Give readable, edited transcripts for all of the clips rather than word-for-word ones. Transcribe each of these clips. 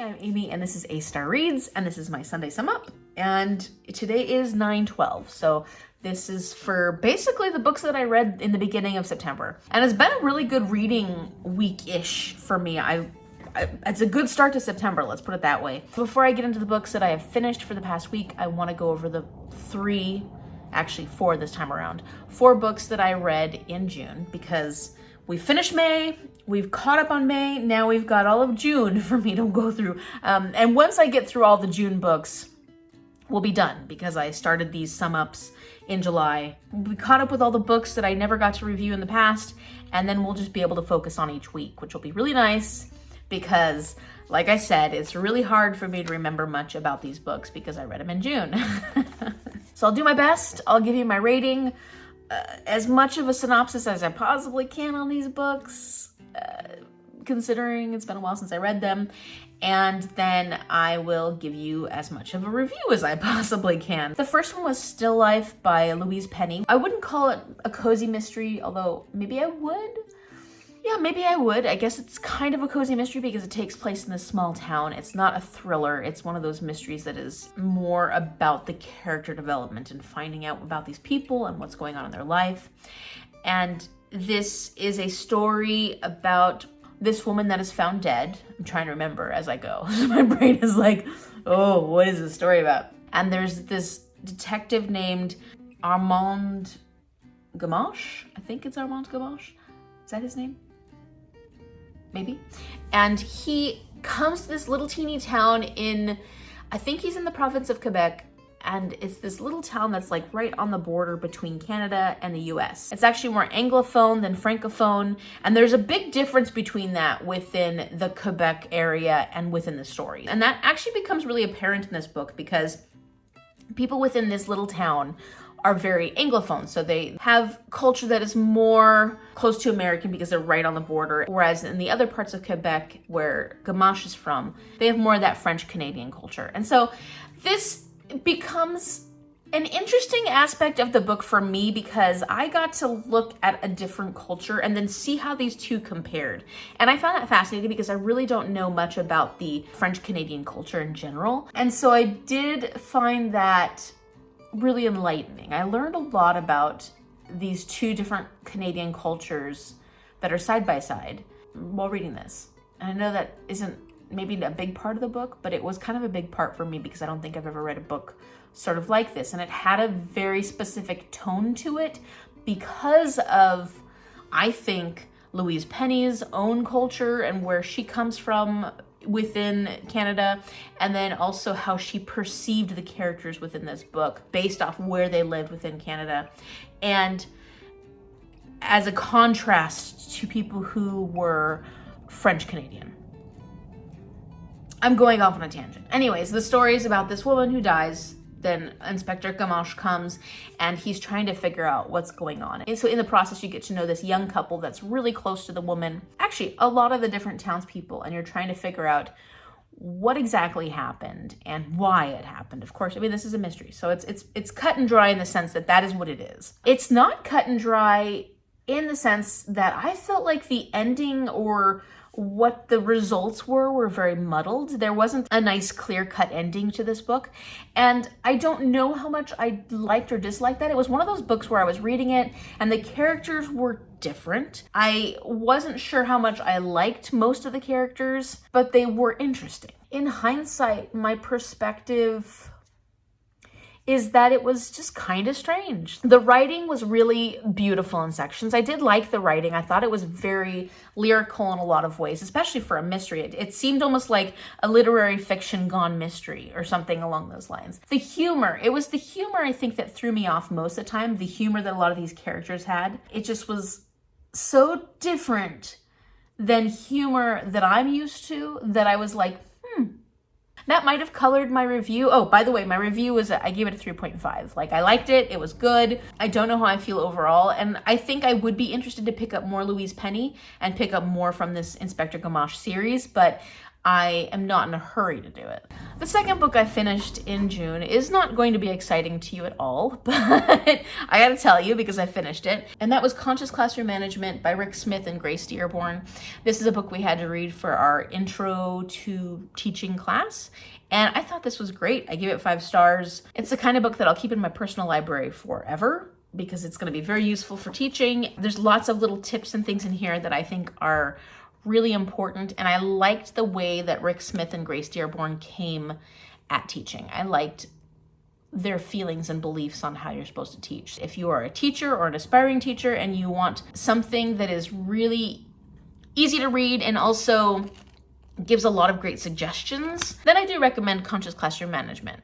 I'm Amy and this is A Star Reads and this is my Sunday sum up. And today is 9/12, so this is for basically the books that I read in the beginning of September. And it's been a really good reading week-ish for me. It's a good start to September, let's put it that way. Before I get into the books that I have finished for the past week, I want to go over the four this time around, 4 books that I read in June, because we finished May, we've caught up on May, now we've got all of June for me to go through. And once I get through all the June books, we'll be done, because I started these sum ups in July. We caught up with all the books that I never got to review in the past, and then we'll just be able to focus on each week, which will be really nice, because like I said, it's really hard for me to remember much about these books because I read them in June. So I'll do my best. I'll give you my rating, as much of a synopsis as I possibly can on these books, considering it's been a while since I read them. And then I will give you as much of a review as I possibly can. The first one was Still Life by Louise Penny. I wouldn't call it a cozy mystery, although maybe I would. Yeah, maybe I would. I guess it's kind of a cozy mystery because it takes place in this small town. It's not a thriller. It's one of those mysteries that is more about the character development and finding out about these people and what's going on in their life. And this is a story about this woman that is found dead. I'm trying to remember as I go. My brain is like, oh, what is this story about? And there's this detective named Armand Gamache. I think it's Armand Gamache. Is that his name? Maybe. And he comes to this little teeny town in, I think he's in the province of Quebec, and it's this little town that's like right on the border between Canada and the US. It's actually more Anglophone than Francophone, and there's a big difference between that within the Quebec area and within the story. And that actually becomes really apparent in this book because people within this little town are very Anglophone. So they have culture that is more close to American because they're right on the border. Whereas in the other parts of Quebec where Gamache is from, they have more of that French Canadian culture. And so this becomes an interesting aspect of the book for me because I got to look at a different culture and then see how these two compared. And I found that fascinating because I really don't know much about the French Canadian culture in general. And so I did find that really enlightening. I learned a lot about these two different Canadian cultures that are side by side while reading this. And I know that isn't maybe a big part of the book, but it was kind of a big part for me because I don't think I've ever read a book sort of like this. And it had a very specific tone to it because of, I think, Louise Penny's own culture and where she comes from within Canada, and then also how she perceived the characters within this book based off where they lived within Canada, and as a contrast to people who were French Canadian. I'm going off on a tangent. Anyways, the story is about this woman who dies. Then Inspector Gamache comes and he's trying to figure out what's going on. And so in the process, you get to know this young couple that's really close to the woman. Actually, a lot of the different townspeople, and you're trying to figure out what exactly happened and why it happened. Of course, I mean, this is a mystery. So it's cut and dry in the sense that is what it is. It's not cut and dry in the sense that I felt like the ending or what the results were very muddled. There wasn't a nice clear-cut ending to this book, and I don't know how much I liked or disliked that. It was one of those books where I was reading it and the characters were different. I wasn't sure how much I liked most of the characters, but they were interesting. In hindsight, my perspective is that it was just kind of strange. The writing was really beautiful in sections. I did like the writing. I thought it was very lyrical in a lot of ways, especially for a mystery. It seemed almost like a literary fiction gone mystery or something along those lines. The humor, it was the humor I think that threw me off most of the time, the humor that a lot of these characters had. It just was so different than humor that I'm used to that I was like, that might have colored my review. Oh, by the way, my review was, I gave it a 3.5. Like, I liked it. It was good. I don't know how I feel overall. And I think I would be interested to pick up more Louise Penny and pick up more from this Inspector Gamache series, but I am not in a hurry to do it. The second book I finished in June is not going to be exciting to you at all, but I gotta tell you because I finished it. And that was Conscious Classroom Management by Rick Smith and Grace Dearborn. This is a book we had to read for our intro to teaching class. And I thought this was great. I gave it 5 stars. It's the kind of book that I'll keep in my personal library forever because it's going to be very useful for teaching. There's lots of little tips and things in here that I think are really important, and I liked the way that Rick Smith and Grace Dearborn came at teaching. I liked their feelings and beliefs on how you're supposed to teach. If you are a teacher or an aspiring teacher and you want something that is really easy to read and also gives a lot of great suggestions, then I do recommend Conscious Classroom Management.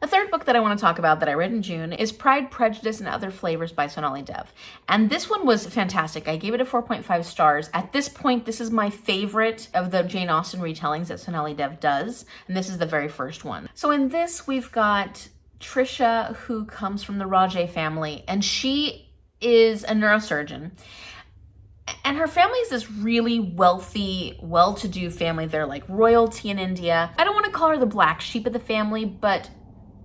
The third book that I want to talk about that I read in June is Pride, Prejudice, and Other Flavors by Sonali Dev. And this one was fantastic. I gave it a 4.5 stars. At this point, this is my favorite of the Jane Austen retellings that Sonali Dev does. And this is the very first one. So in this, we've got Trisha, who comes from the Rajay family, and she is a neurosurgeon. And her family is this really wealthy, well-to-do family. They're like royalty in India. I don't want to call her the black sheep of the family, but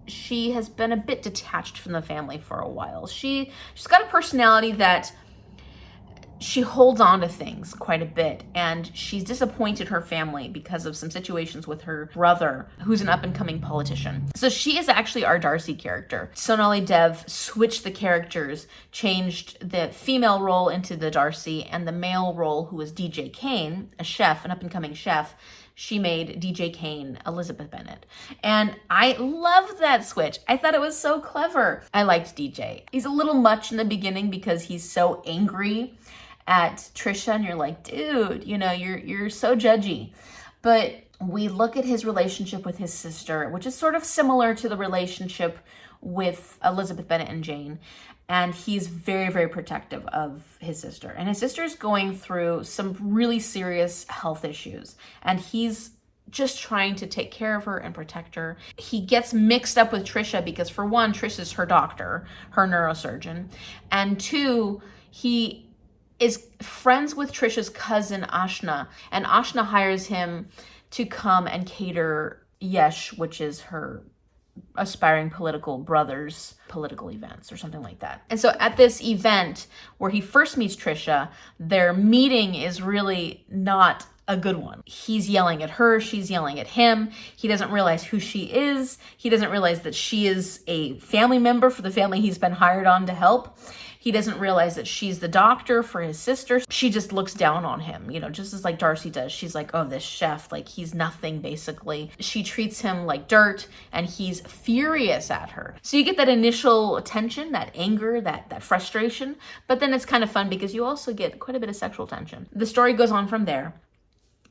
she has been a bit detached from the family for a while. She's got a personality that she holds on to things quite a bit, and she's disappointed her family because of some situations with her brother, who's an up-and-coming politician. So she is actually our Darcy character. Sonali Dev switched the characters, changed the female role into the Darcy, and the male role, who was DJ Kane, a chef, an up-and-coming chef, she made DJ Kane Elizabeth Bennet. And I loved that switch. I thought it was so clever. I liked DJ. He's a little much in the beginning because he's so angry at Trisha, and you're like, dude, you know, you're so judgy. But we look at his relationship with his sister, which is sort of similar to the relationship with Elizabeth Bennet and Jane. And he's very, very protective of his sister. And his sister's going through some really serious health issues. And he's just trying to take care of her and protect her. He gets mixed up with Trisha because, for one, Trisha's her doctor, her neurosurgeon. And two, he is friends with Trisha's cousin, Ashna. And Ashna hires him to come and cater Yesh, which is her aspiring political brother's political events or something like that. And so at this event where he first meets Trisha, their meeting is really not a good one. He's yelling at her, she's yelling at him. He doesn't realize who she is. He doesn't realize that she is a family member for the family he's been hired on to help. He doesn't realize that she's the doctor for his sister. She just looks down on him, you know, just as like Darcy does. She's like, oh, this chef, like he's nothing basically. She treats him like dirt and he's furious at her. So you get that initial tension, that anger, that frustration, but then it's kind of fun because you also get quite a bit of sexual tension. The story goes on from there.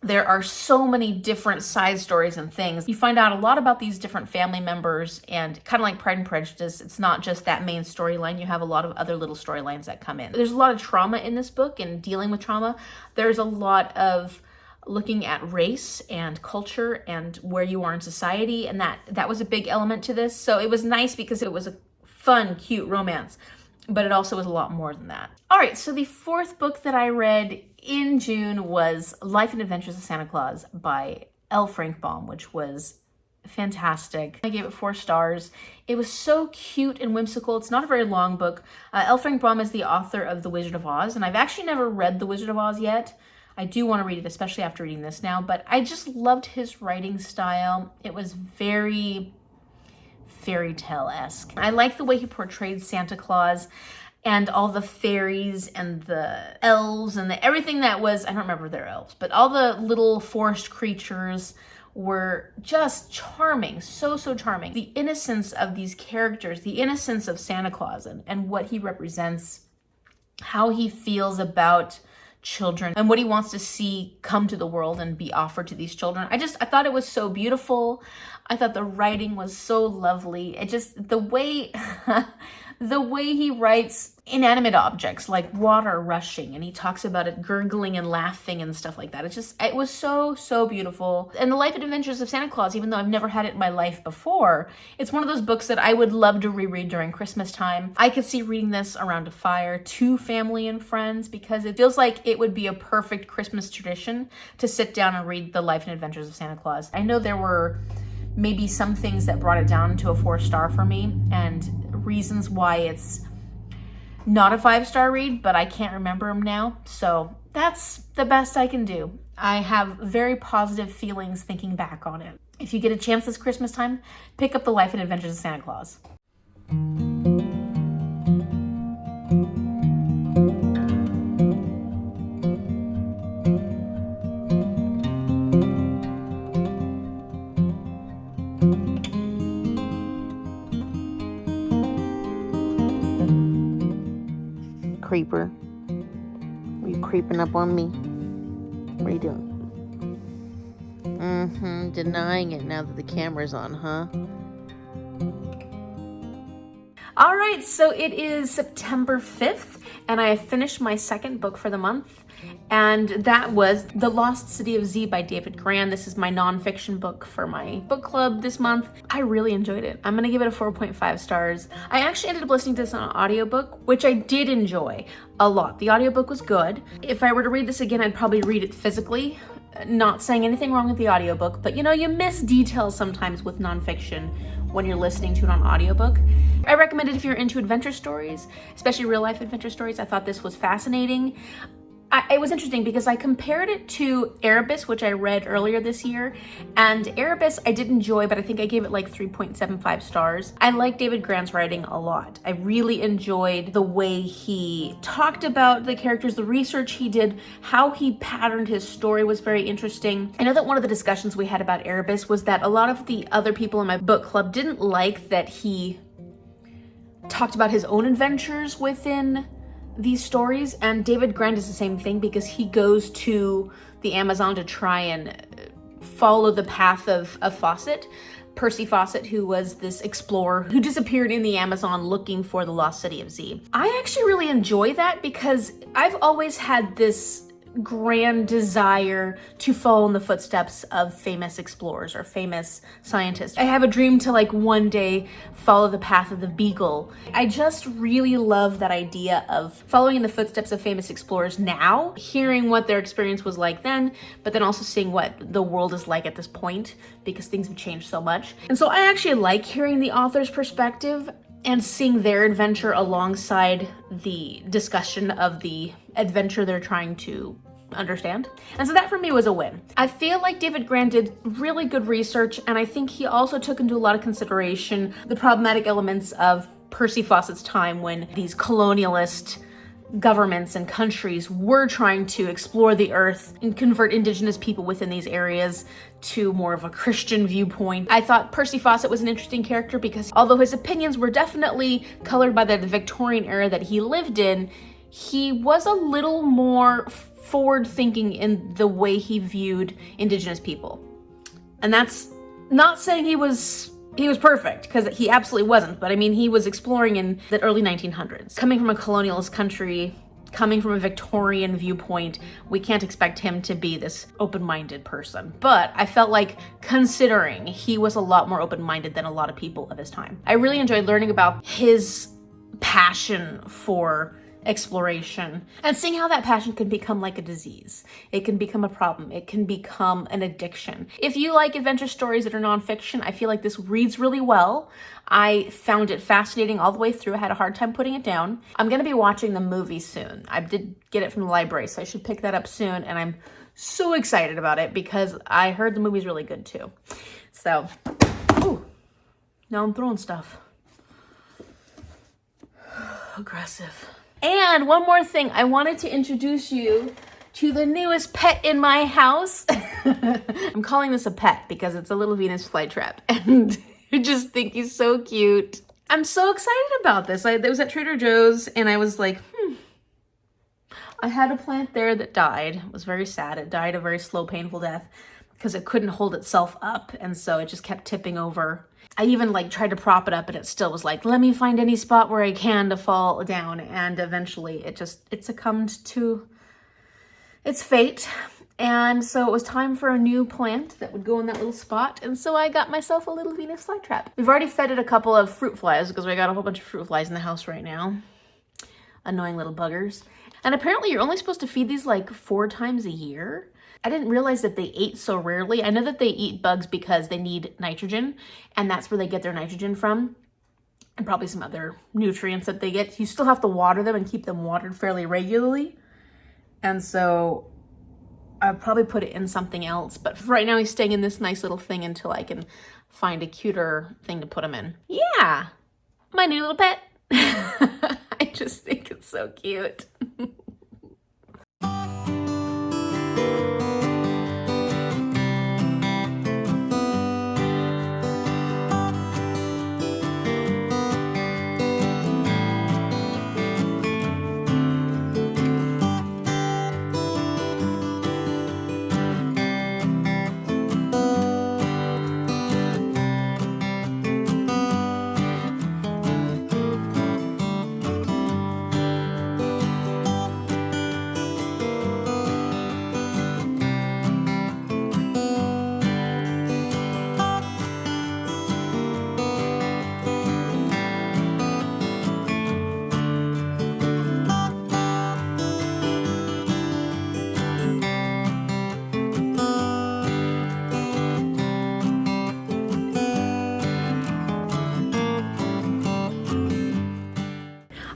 There are so many different side stories and things. You find out a lot about these different family members, and kind of like Pride and Prejudice, it's not just that main storyline. You have a lot of other little storylines that come in. There's a lot of trauma in this book and dealing with trauma. There's a lot of looking at race and culture and where you are in society, and that was a big element to this. So it was nice because it was a fun, cute romance, but it also was a lot more than that. All right, so the fourth book that I read in June was Life and Adventures of Santa Claus by L. Frank Baum, which was fantastic. I gave it 4 stars. It was so cute and whimsical. It's not a very long book. L. Frank Baum is the author of The Wizard of Oz, and I've actually never read The Wizard of Oz yet. I do want to read it, especially after reading this now, but I just loved his writing style. It was very fairy tale-esque. I like the way he portrayed Santa Claus and all the fairies and the elves and everything that was, I don't remember their elves, but all the little forest creatures were just charming, so charming. The innocence of these characters, the innocence of Santa Claus and what he represents, how he feels about children and what he wants to see come to the world and be offered to these children. I thought it was so beautiful. I thought the writing was so lovely. It just, the way he writes inanimate objects like water rushing, and he talks about it gurgling and laughing and stuff like that. It was so beautiful. And The Life and Adventures of Santa Claus, even though I've never had it in my life before, it's one of those books that I would love to reread during Christmas time. I could see reading this around a fire to family and friends because it feels like it would be a perfect Christmas tradition to sit down and read The Life and Adventures of Santa Claus. I know there were maybe some things that brought it down to a 4-star for me, and reasons why it's not a 5-star read, but I can't remember them now. So that's the best I can do. I have very positive feelings thinking back on it. If you get a chance this Christmas time, pick up The Life and Adventures of Santa Claus. Creeper. Are you creeping up on me? What are you doing? Denying it now that the camera's on, huh? All right, so it is September 5th, and I have finished my second book for the month, and that was The Lost City of Z by David Grann. This is my nonfiction book for my book club this month. I really enjoyed it. I'm gonna give it a 4.5 stars. I actually ended up listening to this on an audiobook, which I did enjoy a lot. The audiobook was good. If I were to read this again, I'd probably read it physically. Not saying anything wrong with the audiobook, but you know, you miss details sometimes with nonfiction when you're listening to it on audiobook. I recommend it if you're into adventure stories, especially real life adventure stories. I thought this was fascinating. It was interesting because I compared it to Erebus, which I read earlier this year, and Erebus I did enjoy, but I think I gave it like 3.75 stars. I like David Grann's writing a lot. I really enjoyed the way he talked about the characters, the research he did, how he patterned his story was very interesting. I know that one of the discussions we had about Erebus was that a lot of the other people in my book club didn't like that he talked about his own adventures within these stories, and David Grann does the same thing because he goes to the Amazon to try and follow the path of Fawcett, Percy Fawcett, who was this explorer who disappeared in the Amazon looking for the lost city of Z. I actually really enjoy that because I've always had this grand desire to follow in the footsteps of famous explorers or famous scientists. I have a dream to like one day follow the path of the Beagle. I just really love that idea of following in the footsteps of famous explorers now, hearing what their experience was like then, but then also seeing what the world is like at this point because things have changed so much. And so I actually like hearing the author's perspective and seeing their adventure alongside the discussion of the adventure they're trying to understand. And so that for me was a win. I feel like David Grann did really good research, and I think he also took into a lot of consideration the problematic elements of Percy Fawcett's time when these colonialist governments and countries were trying to explore the earth and convert indigenous people within these areas to more of a Christian viewpoint. I thought Percy Fawcett was an interesting character because although his opinions were definitely colored by the Victorian era that he lived in, he was a little more forward-thinking in the way he viewed indigenous people. And that's not saying he was perfect, because he absolutely wasn't, but I mean, he was exploring in the early 1900s. Coming from a colonialist country, coming from a Victorian viewpoint, we can't expect him to be this open-minded person. But I felt like, considering he was a lot more open-minded than a lot of people of his time. I really enjoyed learning about his passion for exploration and seeing how that passion can become like a disease. It can become a problem. It can become an addiction. If you like adventure stories that are nonfiction, I feel like this reads really well. I found it fascinating all the way through. I had a hard time putting it down. I'm going to be watching the movie soon. I did get it from the library, so I should pick that up soon, and I'm so excited about it because I heard the movie's really good too. So, ooh, now I'm throwing stuff. Aggressive. And one more thing, I wanted to introduce you to the newest pet in my house. I'm calling this a pet because it's a little Venus flytrap, and I just think he's so cute. I'm so excited about this. I was at Trader Joe's and I was like, I had a plant there that died. It was very sad. It died a very slow, painful death because it couldn't hold itself up, and so it just kept tipping over. I even like tried to prop it up and it still was like, let me find any spot where I can to fall down. And eventually it succumbed to its fate. And so it was time for a new plant that would go in that little spot. And so I got myself a little Venus flytrap. We've already fed it a couple of fruit flies because we got a whole bunch of fruit flies in the house right now. Annoying little buggers. And apparently you're only supposed to feed these like 4 times a year. I didn't realize that they ate so rarely. I know that they eat bugs because they need nitrogen, and that's where they get their nitrogen from, and probably some other nutrients that they get. You still have to water them and keep them watered fairly regularly. And so I'll probably put it in something else, but for right now he's staying in this nice little thing until I can find a cuter thing to put him in. Yeah, my new little pet. I just think it's so cute.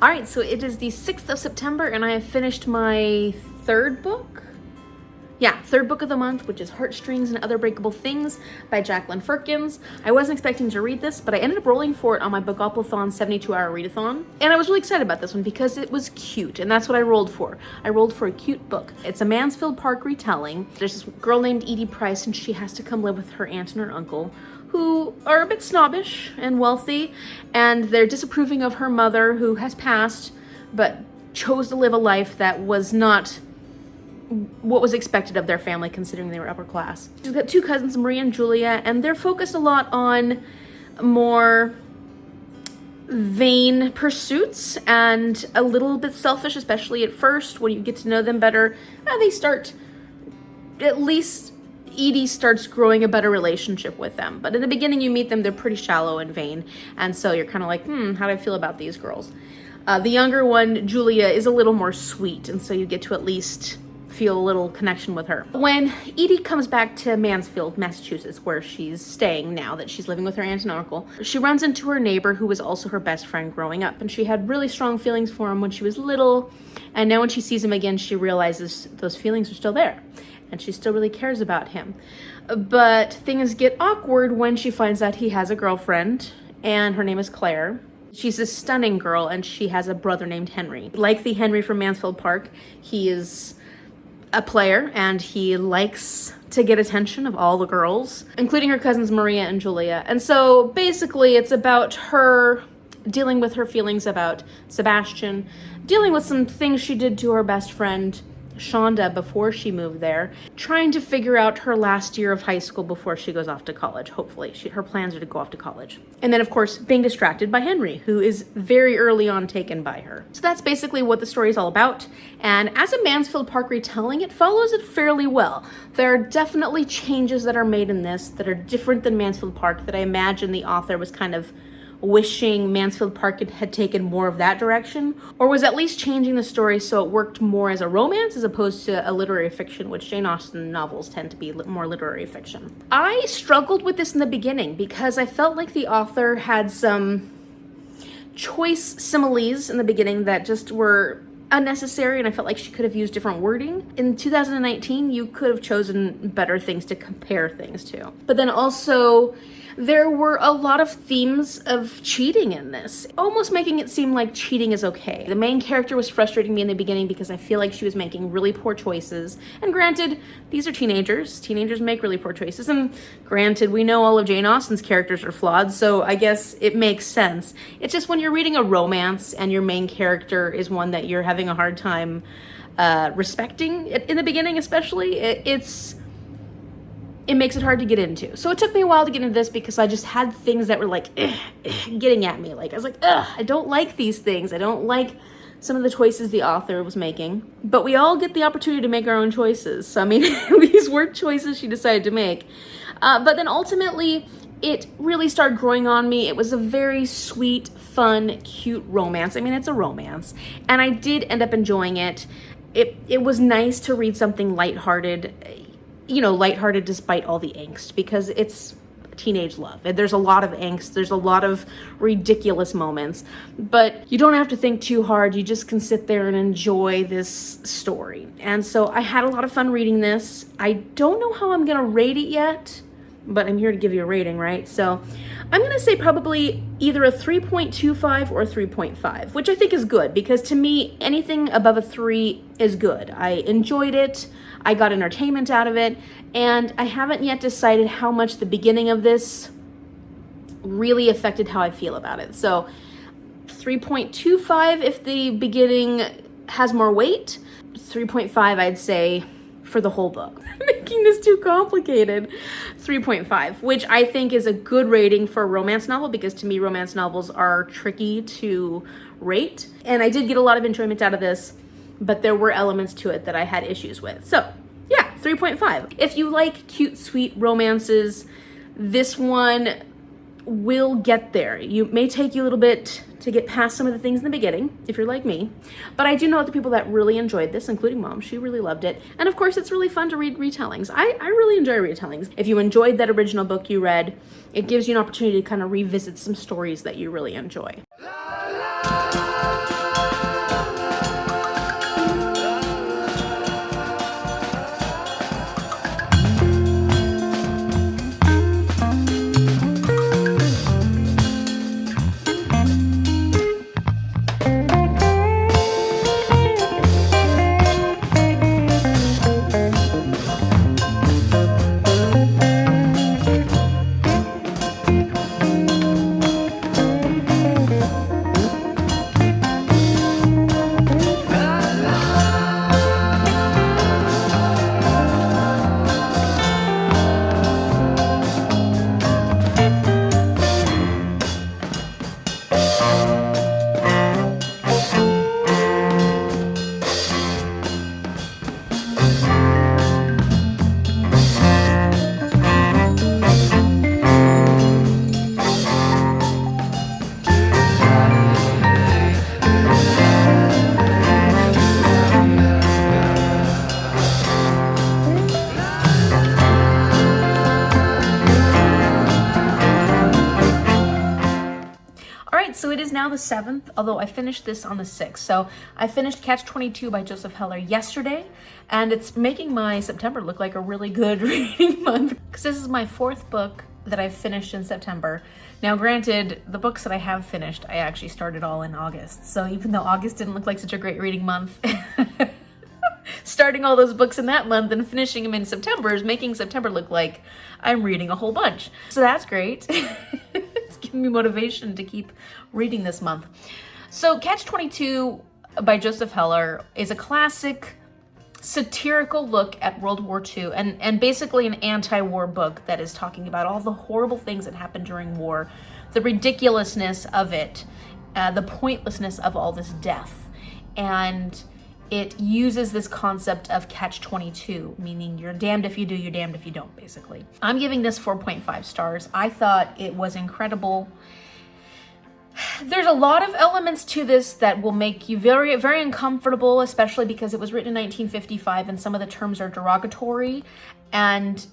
All right, so it is the 6th of September and I have finished my third book. Yeah, third book of the month, which is Heartstrings and Other Breakable Things by Jacqueline Firkins. I wasn't expecting to read this, but I ended up rolling for it on my Bookathon 72-hour readathon. And I was really excited about this one because it was cute, and that's what I rolled for. I rolled for a cute book. It's a Mansfield Park retelling. There's this girl named Edie Price, and she has to come live with her aunt and her uncle, who are a bit snobbish and wealthy, and they're disapproving of her mother, who has passed, but chose to live a life that was not what was expected of their family, considering they were upper class. She's got two cousins, Maria and Julia, and they're focused a lot on more vain pursuits and a little bit selfish, especially at first. When you get to know them better, they start, at least Edie starts growing a better relationship with them. But in the beginning you meet them, they're pretty shallow and vain, and so you're kind of like, how do I feel about these girls? The younger one, Julia, is a little more sweet, and so you get to at least feel a little connection with her. When Edie comes back to Mansfield, Massachusetts, where she's staying now that she's living with her aunt and uncle, she runs into her neighbor, who was also her best friend growing up, and she had really strong feelings for him when she was little, and now when she sees him again, she realizes those feelings are still there, and she still really cares about him. But things get awkward when she finds out he has a girlfriend, and her name is Claire. She's a stunning girl, and she has a brother named Henry. Like the Henry from Mansfield Park, he is a player, and he likes to get attention of all the girls, including her cousins Maria and Julia. And so basically it's about her dealing with her feelings about Sebastian, dealing with some things she did to her best friend Shonda before she moved there, trying to figure out her last year of high school before she goes off to college. Hopefully her plans are to go off to college. And then of course being distracted by Henry, who is very early on taken by her. So that's basically what the story is all about. And as a Mansfield Park retelling, it follows it fairly well. There are definitely changes that are made in this that are different than Mansfield Park, that I imagine the author was kind of wishing Mansfield Park had taken more of that direction, or was at least changing the story so it worked more as a romance as opposed to a literary fiction, which Jane Austen novels tend to be more literary fiction. I struggled with this in the beginning because I felt like the author had some choice similes in the beginning that just were unnecessary, and I felt like she could have used different wording. In 2019, you could have chosen better things to compare things to. But then also, there were a lot of themes of cheating in this, almost making it seem like cheating is okay. The main character was frustrating me in the beginning because I feel like she was making really poor choices. And granted, these are teenagers. Teenagers make really poor choices. And granted, we know all of Jane Austen's characters are flawed, so I guess it makes sense. It's just when you're reading a romance and your main character is one that you're having a hard time respecting, in the beginning especially, it makes it hard to get into. So it took me a while to get into this because I just had things that were like getting at me. Like I was like, I don't like these things. I don't like some of the choices the author was making. But we all get the opportunity to make our own choices. So I mean, these were choices she decided to make. But then ultimately, it really started growing on me. It was a very sweet, fun, cute romance. I mean, it's a romance. And I did end up enjoying it. It was nice to read something lighthearted. lighthearted despite all the angst, because it's teenage love. And there's a lot of angst. There's a lot of ridiculous moments, but you don't have to think too hard. You just can sit there and enjoy this story. And so I had a lot of fun reading this. I don't know how I'm going to rate it yet, but I'm here to give you a rating, right? So I'm going to say probably either a 3.25 or a 3.5, which I think is good, because to me, anything above a 3 is good. I enjoyed it. I got entertainment out of it, and I haven't yet decided how much the beginning of this really affected how I feel about it. So 3.25 if the beginning has more weight, 3.5 I'd say for the whole book. Making this too complicated. 3.5, which I think is a good rating for a romance novel, because to me romance novels are tricky to rate. And I did get a lot of enjoyment out of this, but there were elements to it that I had issues with. So yeah, 3.5. If you like cute, sweet romances, this one will get there. It may take you a little bit to get past some of the things in the beginning, if you're like me. But I do know the people that really enjoyed this, including Mom. She really loved it. And of course, it's really fun to read retellings. I really enjoy retellings. If you enjoyed that original book you read, it gives you an opportunity to kind of revisit some stories that you really enjoy. So it is now the 7th, although I finished this on the 6th. So I finished Catch-22 by Joseph Heller yesterday, and it's making my September look like a really good reading month, because this is my 4th book that I've finished in September. Now granted, the books that I have finished, I actually started all in August. So even though August didn't look like such a great reading month, starting all those books in that month and finishing them in September is making September look like I'm reading a whole bunch. So that's great. It's giving me motivation to keep reading this month. So Catch-22 by Joseph Heller is a classic satirical look at World War II, and basically an anti-war book that is talking about all the horrible things that happened during war, the ridiculousness of it, the pointlessness of all this death. And it uses this concept of Catch-22, meaning you're damned if you do, you're damned if you don't, basically. I'm giving this 4.5 stars. I thought it was incredible. There's a lot of elements to this that will make you very, very uncomfortable, especially because it was written in 1955 and some of the terms are derogatory, and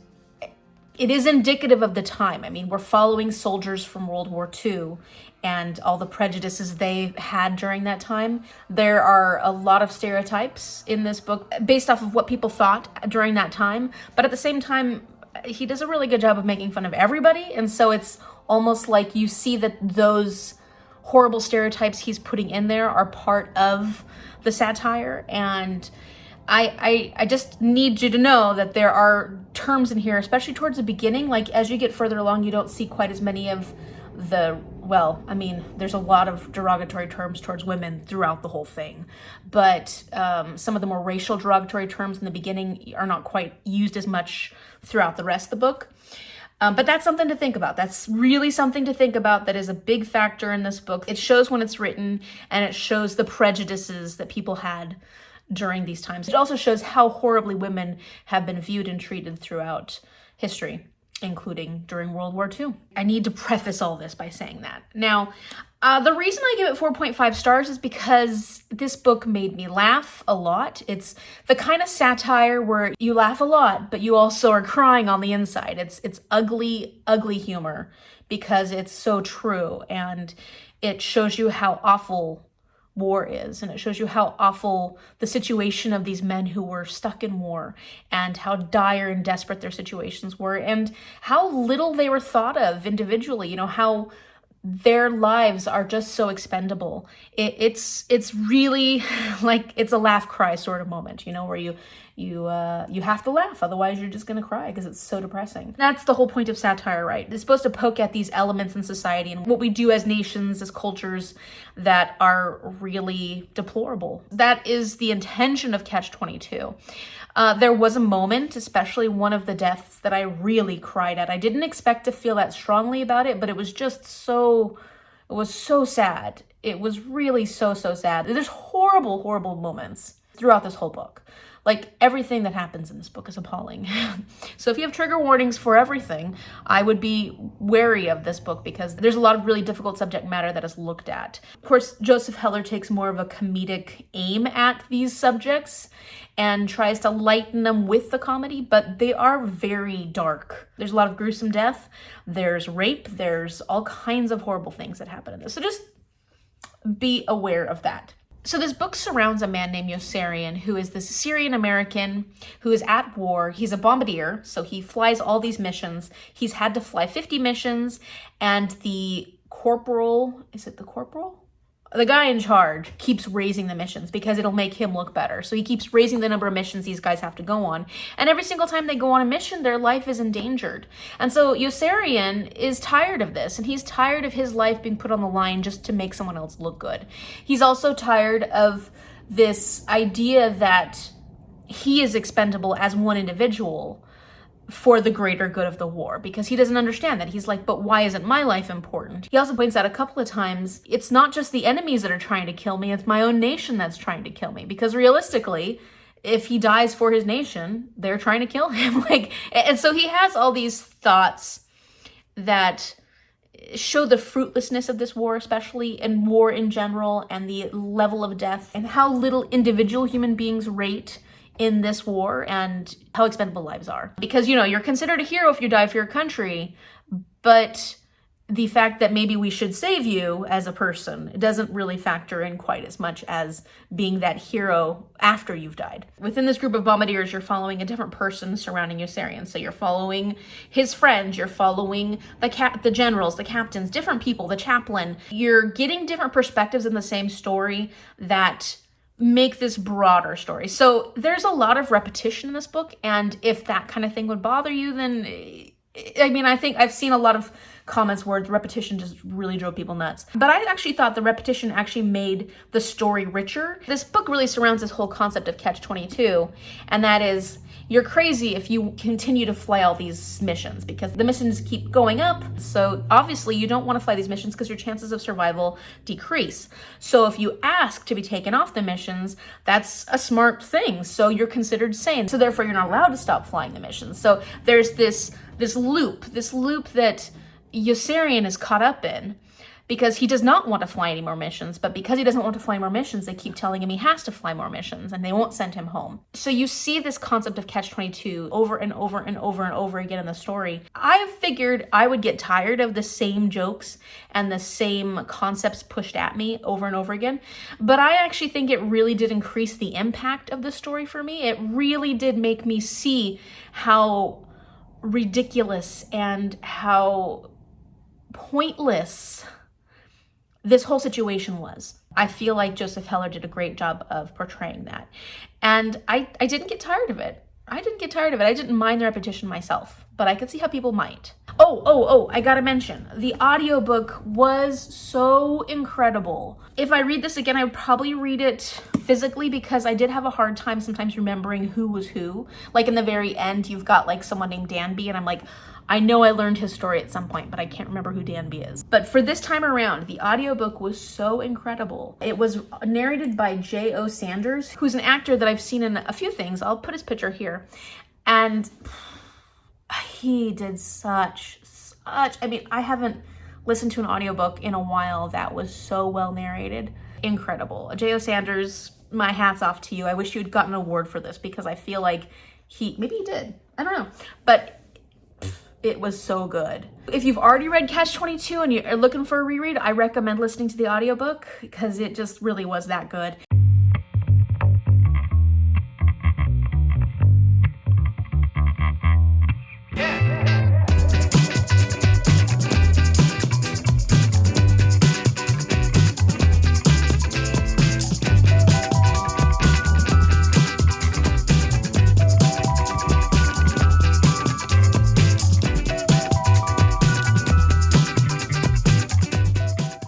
it is indicative of the time. I mean, we're following soldiers from World War II and all the prejudices they had during that time. There are a lot of stereotypes in this book based off of what people thought during that time, but at the same time, he does a really good job of making fun of everybody, and so it's almost like you see that those horrible stereotypes he's putting in there are part of the satire. And I just need you to know that there are terms in here, especially towards the beginning. Like as you get further along, you don't see quite as many of the, well, I mean, there's a lot of derogatory terms towards women throughout the whole thing, but some of the more racial derogatory terms in the beginning are not quite used as much throughout the rest of the book. But that's something to think about. That's really something to think about. That is a big factor in this book. It shows when it's written, and it shows the prejudices that people had during these times. It also shows how horribly women have been viewed and treated throughout history. including during World War II. I need to preface all this by saying that. Now, the reason I give it 4.5 stars is because this book made me laugh a lot. It's the kind of satire where you laugh a lot, but you also are crying on the inside. It's ugly, ugly humor because it's so true, and it shows you how awful war is, and it shows you how awful the situation of these men who were stuck in war, and how dire and desperate their situations were, and how little they were thought of individually, you know, how their lives are just so expendable. It's really like, it's a laugh cry sort of moment, you know, where you have to laugh, otherwise you're just gonna cry because it's so depressing. That's the whole point of satire, right? It's supposed to poke at these elements in society and what we do as nations, as cultures, that are really deplorable. That is the intention of Catch-22. There was a moment, especially one of the deaths, that I really cried at. I didn't expect to feel that strongly about it, but it was just so, it was so sad. It was really so sad. There's horrible, horrible moments throughout this whole book. Like, everything that happens in this book is appalling. So if you have trigger warnings for everything, I would be wary of this book because there's a lot of really difficult subject matter that is looked at. Of course, Joseph Heller takes more of a comedic aim at these subjects and tries to lighten them with the comedy, but they are very dark. There's a lot of gruesome death, there's rape, there's all kinds of horrible things that happen in this. So just be aware of that. So this book surrounds a man named Yossarian, who is this Syrian American who is at war. He's a bombardier, so he flies all these missions. He's had to fly 50 missions, and the corporal, is it the corporal? The guy in charge keeps raising the missions because it'll make him look better. So he keeps raising the number of missions these guys have to go on. And every single time they go on a mission, their life is endangered. And so Yossarian is tired of this, and he's tired of his life being put on the line just to make someone else look good. He's also tired of this idea that he is expendable as one individual for the greater good of the war, because he doesn't understand that. He's like, but why isn't my life important? He also points out a couple of times, it's not just the enemies that are trying to kill me, it's my own nation that's trying to kill me. Because realistically, if he dies for his nation, they're trying to kill him. And so he has all these thoughts that show the fruitlessness of this war, especially, and war in general, and the level of death, and how little individual human beings rate in this war, and how expendable lives are. Because, you know, you're considered a hero if you die for your country, but the fact that maybe we should save you as a person doesn't really factor in quite as much as being that hero after you've died. Within this group of bombardiers, you're following a different person surrounding Yossarian. So you're following his friends, you're following the generals, the captains, different people, the chaplain. You're getting different perspectives in the same story that make this broader story. So there's a lot of repetition in this book, and if that kind of thing would bother you, then, I mean, I think I've seen a lot of comments where the repetition just really drove people nuts. But I actually thought the repetition actually made the story richer. This book really surrounds this whole concept of Catch-22, and that is, you're crazy if you continue to fly all these missions, because the missions keep going up. So obviously you don't want to fly these missions because your chances of survival decrease. So if you ask to be taken off the missions, that's a smart thing. So you're considered sane. So therefore you're not allowed to stop flying the missions. So there's this loop that Yossarian is caught up in, because he does not want to fly any more missions, but because he doesn't want to fly more missions, they keep telling him he has to fly more missions, and they won't send him home. So you see this concept of Catch-22 over and over and over and over again in the story. I figured I would get tired of the same jokes and the same concepts pushed at me over and over again, but I actually think it really did increase the impact of the story for me. It really did make me see how ridiculous and how pointless this whole situation was. I feel like Joseph Heller did a great job of portraying that. And I didn't get tired of it. I didn't mind the repetition myself, but I could see how people might. I gotta mention, the audiobook was so incredible. If I read this again, I would probably read it physically, because I did have a hard time sometimes remembering who was who. Like in the very end, you've got like someone named Danby, and I'm like, I know I learned his story at some point, but I can't remember who Danby is. But for this time around, the audiobook was so incredible. It was narrated by J.O. Sanders, who's an actor that I've seen in a few things. I'll put his picture here. And he did such, I mean, I haven't listened to an audiobook in a while that was so well narrated. Incredible. J.O. Sanders, my hat's off to you. I wish you had gotten an award for this because I feel like maybe he did. I don't know. But it was so good. If you've already read Catch-22 and you're looking for a reread, I recommend listening to the audiobook because it just really was that good.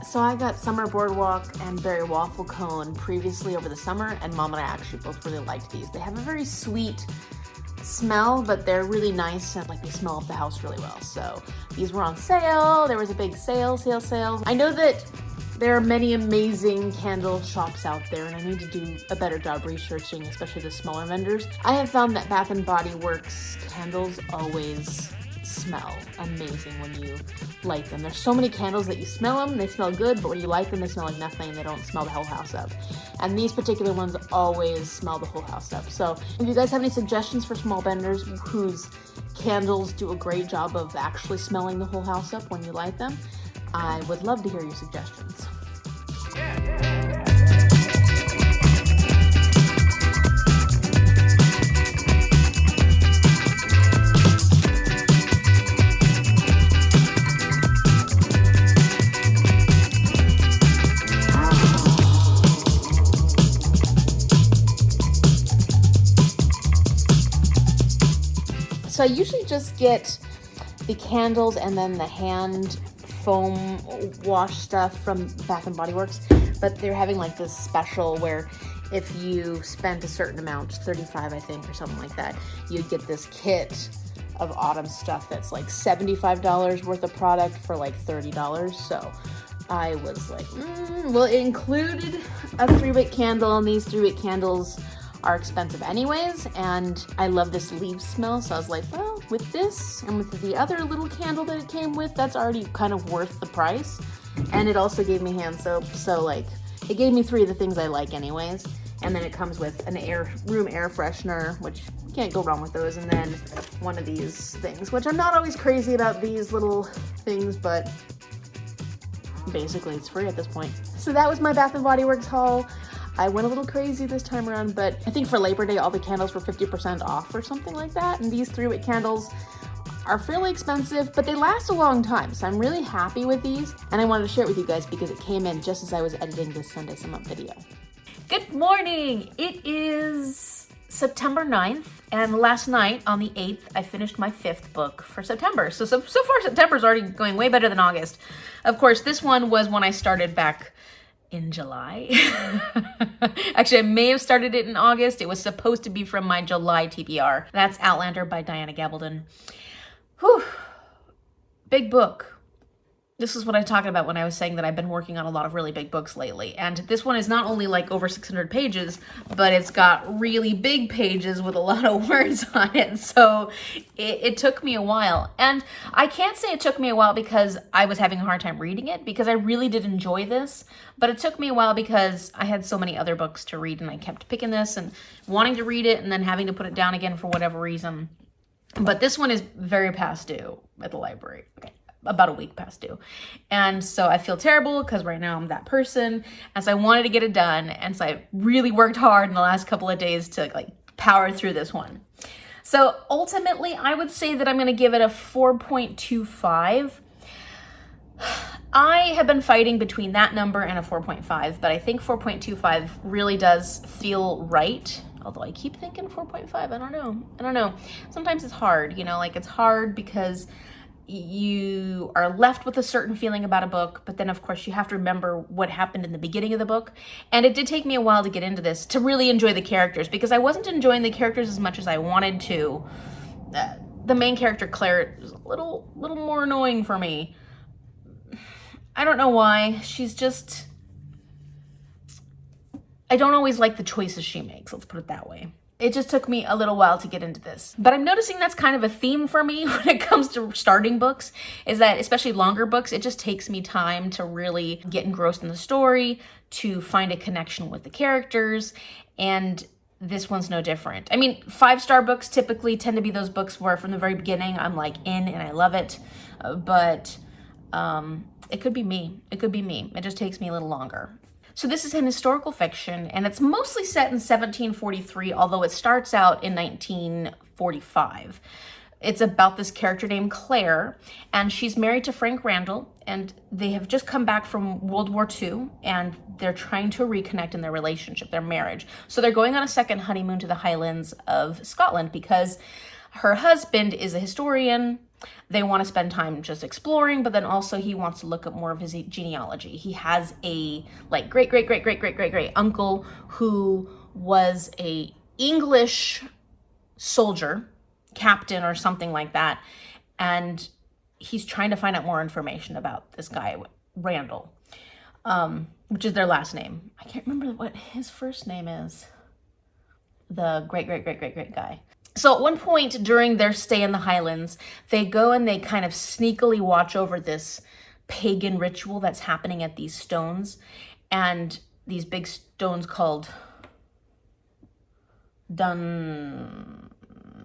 So I got Summer Boardwalk and Berry Waffle Cone previously over the summer, and Mom and I actually both really liked these. They have a very sweet smell, but they're really nice and like they smell up the house really well. So these were on sale. There was a big sale. I know that there are many amazing candle shops out there, and I need to do a better job researching, especially the smaller vendors. I have found that Bath & Body Works candles always smell amazing when you light them. There's so many candles that you smell them, they smell good, but when you light them, they smell like nothing. They don't smell the whole house up. And these particular ones always smell the whole house up. So if you guys have any suggestions for small vendors whose candles do a great job of actually smelling the whole house up when you light them, I would love to hear your suggestions. So I usually just get the candles and then the hand foam wash stuff from Bath & Body Works, but they're having like this special where if you spend a certain amount, $35 I think or something like that, you get this kit of autumn stuff that's like $75 worth of product for like $30. So I was like, well, it included a 3-wick candle, and these 3-wick candles are expensive anyways, and I love this leaf smell, so I was like, well, with this and with the other little candle that it came with, that's already kind of worth the price. And it also gave me hand soap, so like it gave me 3 of the things I like anyways. And then it comes with an room air freshener, which you can't go wrong with those, and then one of these things, which I'm not always crazy about these little things, but basically it's free at this point. So that was my Bath & Body Works haul. I went a little crazy this time around, but I think for Labor Day, all the candles were 50% off or something like that. And these 3-wick candles are fairly expensive, but they last a long time. So I'm really happy with these. And I wanted to share it with you guys because it came in just as I was editing this Sunday Sum Up video. Good morning. It is September 9th. And last night on the 8th, I finished my 5th book for September. So far September's already going way better than August. Of course, this one was when I started back in July. Actually, I may have started it in August. It was supposed to be from my July TBR. That's Outlander by Diana Gabaldon. Whew. Big book. This is what I talked about when I was saying that I've been working on a lot of really big books lately. And this one is not only like over 600 pages, but it's got really big pages with a lot of words on it. So it took me a while. And I can't say it took me a while because I was having a hard time reading it, because I really did enjoy this. But it took me a while because I had so many other books to read, and I kept picking this and wanting to read it and then having to put it down again for whatever reason. But this one is very past due at the library. Okay. About a week past due. And so I feel terrible because right now I'm that person. And so I wanted to get it done. And so I really worked hard in the last couple of days to like power through this one. So ultimately, I would say that I'm going to give it a 4.25. I have been fighting between that number and a 4.5, but I think 4.25 really does feel right. Although I keep thinking 4.5. I don't know. Sometimes it's hard, like it's hard because you are left with a certain feeling about a book, but then of course you have to remember what happened in the beginning of the book. And it did take me a while to get into this, to really enjoy the characters, because I wasn't enjoying the characters as much as I wanted to. The main character, Claire, is a little more annoying for me. I don't know why. She's just... I don't always like the choices she makes, let's put it that way. it just took me a little while to get into this. But I'm noticing that's kind of a theme for me when it comes to starting books, is that especially longer books, it just takes me time to really get engrossed in the story, to find a connection with the characters, and this one's no different. I mean, 5-star books typically tend to be those books where from the very beginning I'm like in and I love it, but it could be me. It could be me. It just takes me a little longer. So this is an historical fiction, and it's mostly set in 1743, although it starts out in 1945. It's about this character named Claire, and she's married to Frank Randall, and they have just come back from World War II, and they're trying to reconnect in their relationship, their marriage. So they're going on a second honeymoon to the Highlands of Scotland because her husband is a historian. They want to spend time just exploring, but then also he wants to look up more of his genealogy. He has a like great uncle who was a English soldier, captain or something like that, and he's trying to find out more information about this guy Randall, which is their last name. I can't remember what his first name is. The great guy. So at one point during their stay in the Highlands, they go and they kind of sneakily watch over this pagan ritual that's happening at these stones, and these big stones called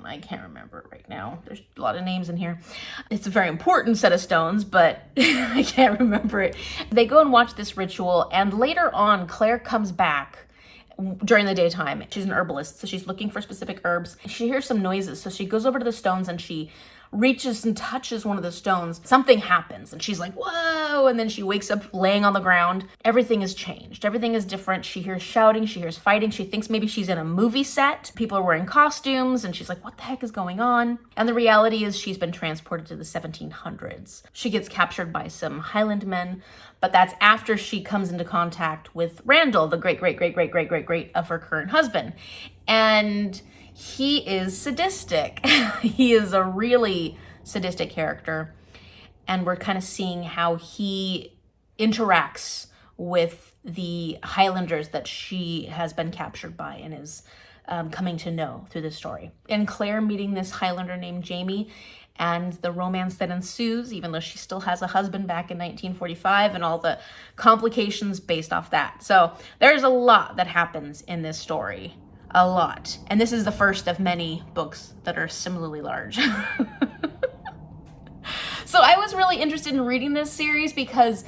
I can't remember it right now. There's a lot of names in here. It's a very important set of stones, but I can't remember it. They go and watch this ritual, and later on, Claire comes back during the daytime. She's an herbalist, so she's looking for specific herbs. She hears some noises, so she goes over to the stones and she reaches and touches one of the stones. Something happens, and she's like, whoa, and then she wakes up laying on the ground. Everything has changed. Everything is different. She hears shouting, she hears fighting. She thinks maybe she's in a movie set. People are wearing costumes, and she's like, what the heck is going on? And the reality is she's been transported to the 1700s. She gets captured by some Highland men, but that's after she comes into contact with Randall, the great of her current husband. And he is sadistic. He is a really sadistic character. And we're kind of seeing how he interacts with the Highlanders that she has been captured by and is coming to know through this story. And Claire meeting this Highlander named Jamie, and the romance that ensues, even though she still has a husband back in 1945, and all the complications based off that. So there's a lot that happens in this story. A lot. And this is the first of many books that are similarly large. So I was really interested in reading this series because,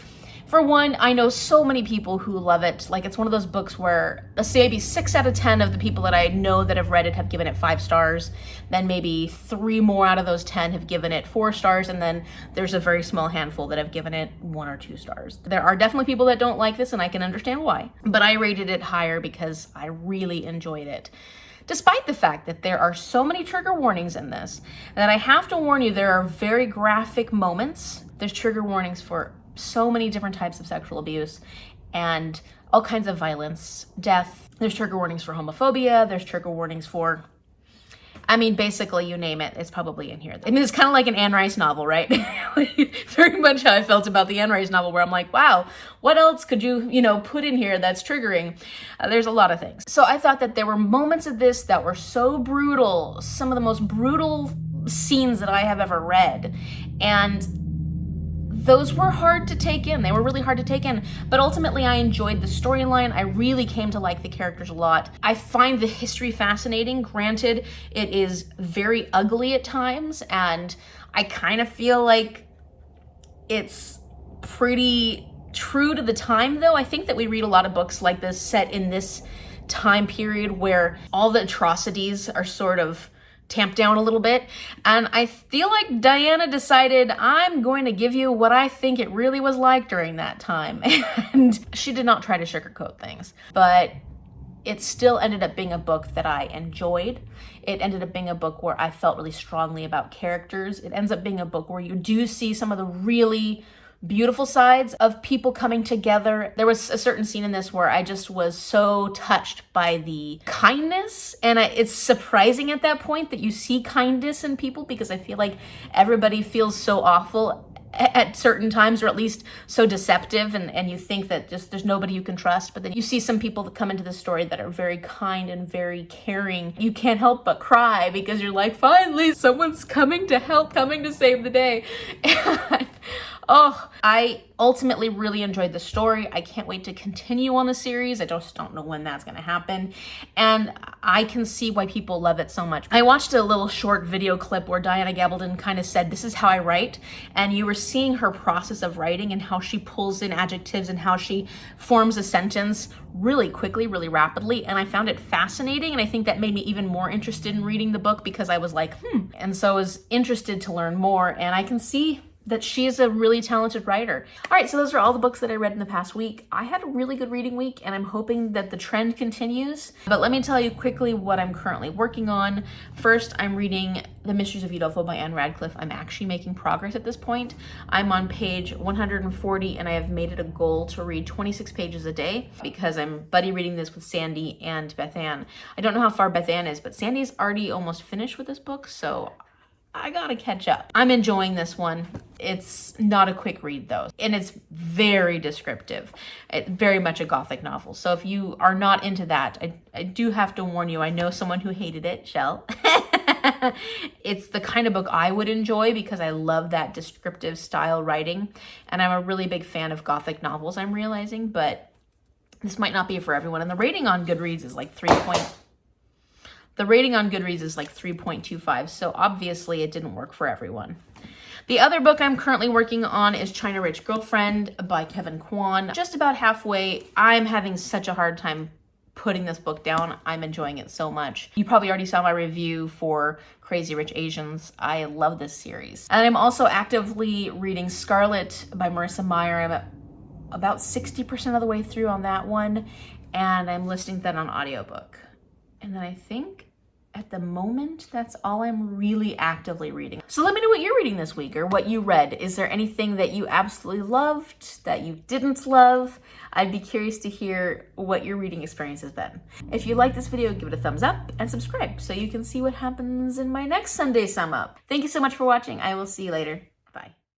for one, I know so many people who love it. Like, it's one of those books where, let's say maybe 6 out of 10 of the people that I know that have read it have given it 5 stars. Then maybe 3 more out of those 10 have given it 4 stars. And then there's a very small handful that have given it 1 or 2 stars. There are definitely people that don't like this, and I can understand why. But I rated it higher because I really enjoyed it. Despite the fact that there are so many trigger warnings in this, that I have to warn you, there are very graphic moments. There's trigger warnings for so many different types of sexual abuse and all kinds of violence, death. There's trigger warnings for homophobia. There's trigger warnings for, I mean, basically you name it, it's probably in here. I mean, it's kind of like an Anne Rice novel, right? Very much how I felt about the Anne Rice novel, where I'm like, wow, what else could you put in here that's triggering? There's a lot of things. So I thought that there were moments of this that were so brutal, some of the most brutal scenes that I have ever read. And those were hard to take in. They were really hard to take in. But ultimately, I enjoyed the storyline. I really came to like the characters a lot. I find the history fascinating. Granted, it is very ugly at times, and I kind of feel like it's pretty true to the time, though. I think that we read a lot of books like this set in this time period where all the atrocities are sort of tamped down a little bit. And I feel like Diana decided, I'm going to give you what I think it really was like during that time. And she did not try to sugarcoat things, but it still ended up being a book that I enjoyed. It ended up being a book where I felt really strongly about characters. It ends up being a book where you do see some of the really beautiful sides of people coming together. There was a certain scene in this where I just was so touched by the kindness, and it's surprising at that point that you see kindness in people, because I feel like everybody feels so awful at certain times, or at least so deceptive, and you think that just there's nobody you can trust. But then you see some people that come into the story that are very kind and very caring. You can't help but cry because you're like, finally, someone's coming to help, coming to save the day. And oh, I ultimately really enjoyed the story. I can't wait to continue on the series. I just don't know when that's going to happen. And I can see why people love it so much. I watched a little short video clip where Diana Gabaldon kind of said, this is how I write. And you were seeing her process of writing and how she pulls in adjectives and how she forms a sentence really quickly, really rapidly. And I found it fascinating. And I think that made me even more interested in reading the book because I was like, And so I was interested to learn more. And I can see that she is a really talented writer. All right, so those are all the books that I read in the past week. I had a really good reading week, and I'm hoping that the trend continues. But let me tell you quickly what I'm currently working on. First, I'm reading The Mysteries of Udolpho by Anne Radcliffe. I'm actually making progress at this point. I'm on page 140, and I have made it a goal to read 26 pages a day because I'm buddy reading this with Sandy and Beth Ann. I don't know how far Beth Ann is, but Sandy's already almost finished with this book, so I gotta catch up. I'm enjoying this one. It's not a quick read though, and it's very descriptive. It's very much a Gothic novel. So if you are not into that, I do have to warn you. I know someone who hated it, Shell. It's the kind of book I would enjoy because I love that descriptive style writing, and I'm a really big fan of Gothic novels, I'm realizing, but this might not be for everyone. And the rating on Goodreads is like 3.25, so obviously it didn't work for everyone. The other book I'm currently working on is China Rich Girlfriend by Kevin Kwan. Just about halfway. I'm having such a hard time putting this book down. I'm enjoying it so much. You probably already saw my review for Crazy Rich Asians. I love this series. And I'm also actively reading Scarlet by Marissa Meyer. I'm about 60% of the way through on that one, and I'm listening to that on audiobook. And then I think at the moment, that's all I'm really actively reading. So let me know what you're reading this week or what you read. Is there anything that you absolutely loved, that you didn't love? I'd be curious to hear what your reading experience has been. If you like this video, give it a thumbs up and subscribe so you can see what happens in my next Sunday Sum Up. Thank you so much for watching. I will see you later.